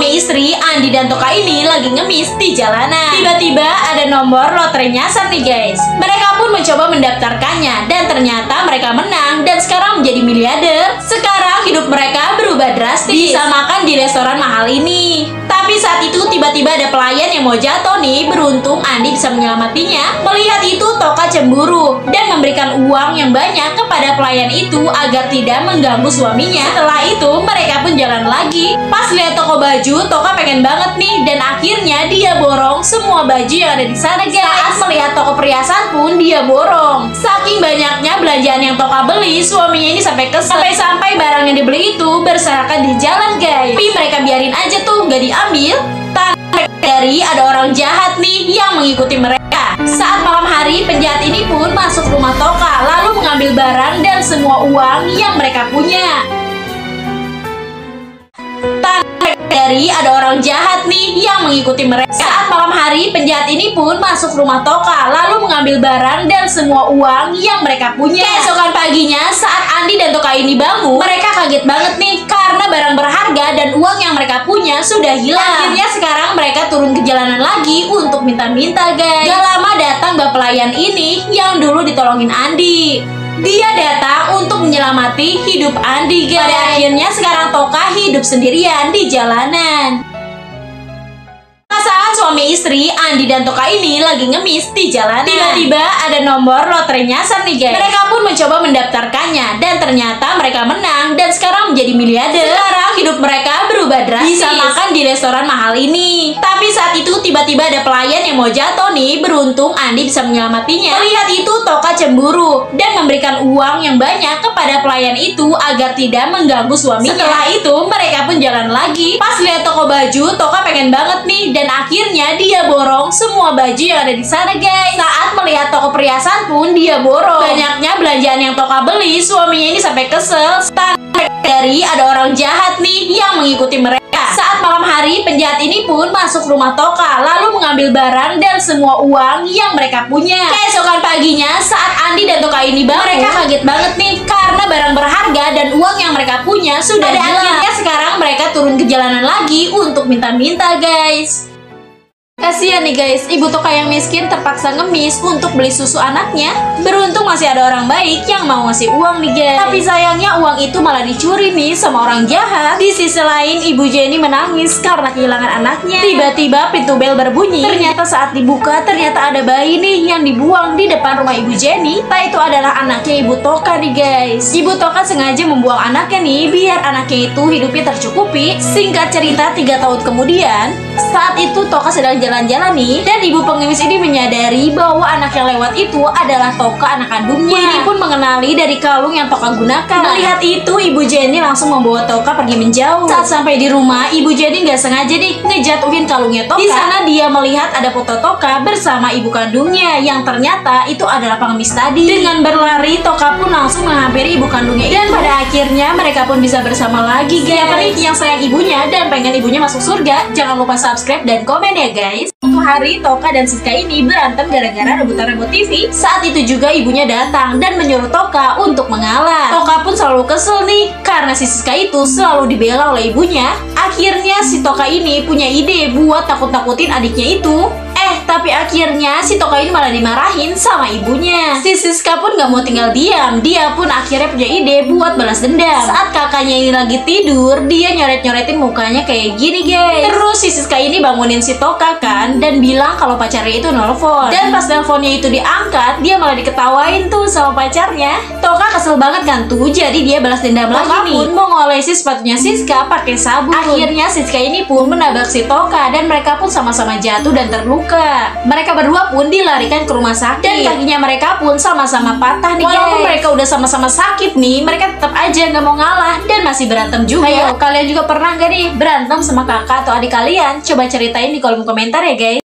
suami istri Andi dan Toka ini lagi ngemis di jalanan. Tiba-tiba ada nomor lotre nyasar nih guys. Mereka pun mencoba mendaftarkannya dan ternyata mereka menang dan sekarang menjadi miliarder. Sekarang hidup mereka berubah drastis, bisa makan di restoran mahal ini. Tapi saat itu tiba-tiba ada pelayan yang mau jatuh nih. Beruntung Andi bisa menyelamatinya. Melihat itu Toka cemburu dan memberikan uang yang banyak kepada pelayan itu agar tidak mengganggu suaminya. Setelah itu mereka pun jalan lagi. Pas lihat toko baju, Toka pengen banget nih dan akhirnya dia borong semua baju yang ada di sana guys. Saat melihat toko perhiasan pun dia borong. Saking banyaknya belanjaan yang Toka beli, suaminya ini sampai kesel. Sampai barang yang dibeli itu berserakan di jalan guys. Tapi mereka biarin aja tuh, gak diambil. Dari ada orang jahat nih yang mengikuti mereka. Saat malam hari, penjahat ini pun masuk rumah Toka lalu mengambil barang dan semua uang yang mereka punya. Dari ada orang jahat nih yang mengikuti mereka. Saat malam hari, penjahat ini pun masuk rumah Toka lalu mengambil barang dan semua uang yang mereka punya. Keesokan paginya, saat Andi dan Toka ini bangun, mereka kaget banget nih karena barang berharga dan uang yang mereka punya sudah hilang. Akhirnya sekarang mereka turun ke jalanan lagi untuk minta-minta guys. Gak lama datang bap pelayan ini yang dulu ditolongin Andi. Dia datang untuk menyelamati hidup Andi guys. Pada akhirnya sekarang Toka hidup sendirian di jalanan. Saat suami istri Andi dan Toka ini lagi ngemis di jalanan. Tiba-tiba ada nomor lotre nyasar nih guys. Mereka pun mencoba mendaftarkannya dan ternyata mereka menang dan sekarang menjadi miliarder. Sekarang hidup mereka berubah drastis, bisa makan di restoran mahal ini. Tapi saat itu tiba-tiba ada pelayan yang mau jatuh nih. Beruntung Andi bisa menyelamatinya. Melihat itu Toka cemburu dan memberikan uang yang banyak kepada pelayan itu agar tidak mengganggu suaminya. Setelah itu mereka pun jalan lagi. Pas lihat toko baju, Toka pengen banget nih dan akhirnya dia borong semua baju yang ada di sana guys. Saat melihat toko perhiasan pun dia borong. Banyaknya belanjaan yang Toka beli, suaminya ini sampai kesel. Dari ada orang jahat nih yang mengikuti mereka. Saat malam hari, penjahat ini pun masuk rumah Toka lalu mengambil barang dan semua uang yang mereka punya. Keesokan paginya, saat Andi dan Toka ini bangun, mereka kaget banget nih karena barang berharga dan uang yang mereka punya sudah hilang. Akhirnya sekarang mereka turun ke jalanan lagi untuk minta-minta guys. Kasihan nih guys, ibu Toka yang miskin terpaksa ngemis untuk beli susu anaknya. Beruntung masih ada orang baik yang mau ngasih uang nih guys. Tapi sayangnya uang itu malah dicuri nih sama orang jahat. Di sisi lain, ibu Jenny menangis karena kehilangan anaknya. Tiba-tiba pintu bel berbunyi. Ternyata saat dibuka, ternyata ada bayi nih yang dibuang di depan rumah ibu Jenny. Nah, itu adalah anaknya ibu Toka nih guys. Ibu Toka sengaja membuang anaknya nih biar anaknya itu hidupnya tercukupi. Singkat cerita, 3 tahun kemudian, saat itu Toka sedang jalan-jalan nih, dan ibu pengemis ini menyadari bahwa anak yang lewat itu adalah Toka, anak kandungnya. Ini pun mengenali dari kalung yang Toka gunakan. Melihat itu, ibu Jenny langsung membawa Toka pergi menjauh. Saat sampai di rumah, ibu Jenny nggak sengaja nih ngejatuhin kalungnya Toka. Di sana dia melihat ada foto Toka bersama ibu kandungnya yang ternyata itu adalah pengemis tadi. Dengan berlari, Toka pun langsung menghampiri ibu kandungnya. Dan pada akhirnya mereka pun bisa bersama lagi guys. Siapa nih yang sayang ibunya dan pengen ibunya masuk surga? Jangan lupa subscribe dan komen ya guys. Suatu hari Toka dan Siska ini berantem gara-gara rebutan remote TV. Saat itu juga ibunya datang dan menyuruh Toka untuk mengalah. Toka pun selalu kesel nih karena si Siska itu selalu dibela oleh ibunya. Akhirnya si Toka ini punya ide buat takut-takutin adiknya itu. Tapi akhirnya si Toka ini malah dimarahin sama ibunya. Si Siska pun gak mau tinggal diam. Dia pun akhirnya punya ide buat balas dendam. Saat kakaknya ini lagi tidur, dia nyoret-nyoretin mukanya kayak gini guys. Terus si Siska ini bangunin si Toka kan dan bilang kalau pacarnya itu nelfon. Dan pas nelfonnya itu diangkat, dia malah diketawain tuh sama pacarnya. Toka kesel banget kan tuh, jadi dia balas dendam lagi nih. Pun mau ngolesi sepatunya Siska pakai sabun. Akhirnya Siska ini pun menabrak si Toka dan mereka pun sama-sama jatuh dan terluka. Mereka berdua pun dilarikan ke rumah sakit dan kakinya mereka pun sama-sama patah nih guys. Walaupun mereka udah sama-sama sakit nih, mereka tetap aja nggak mau ngalah dan masih berantem juga. Ayo, kalian juga pernah nggak nih berantem sama kakak atau adik kalian? Coba ceritain di kolom komentar ya guys.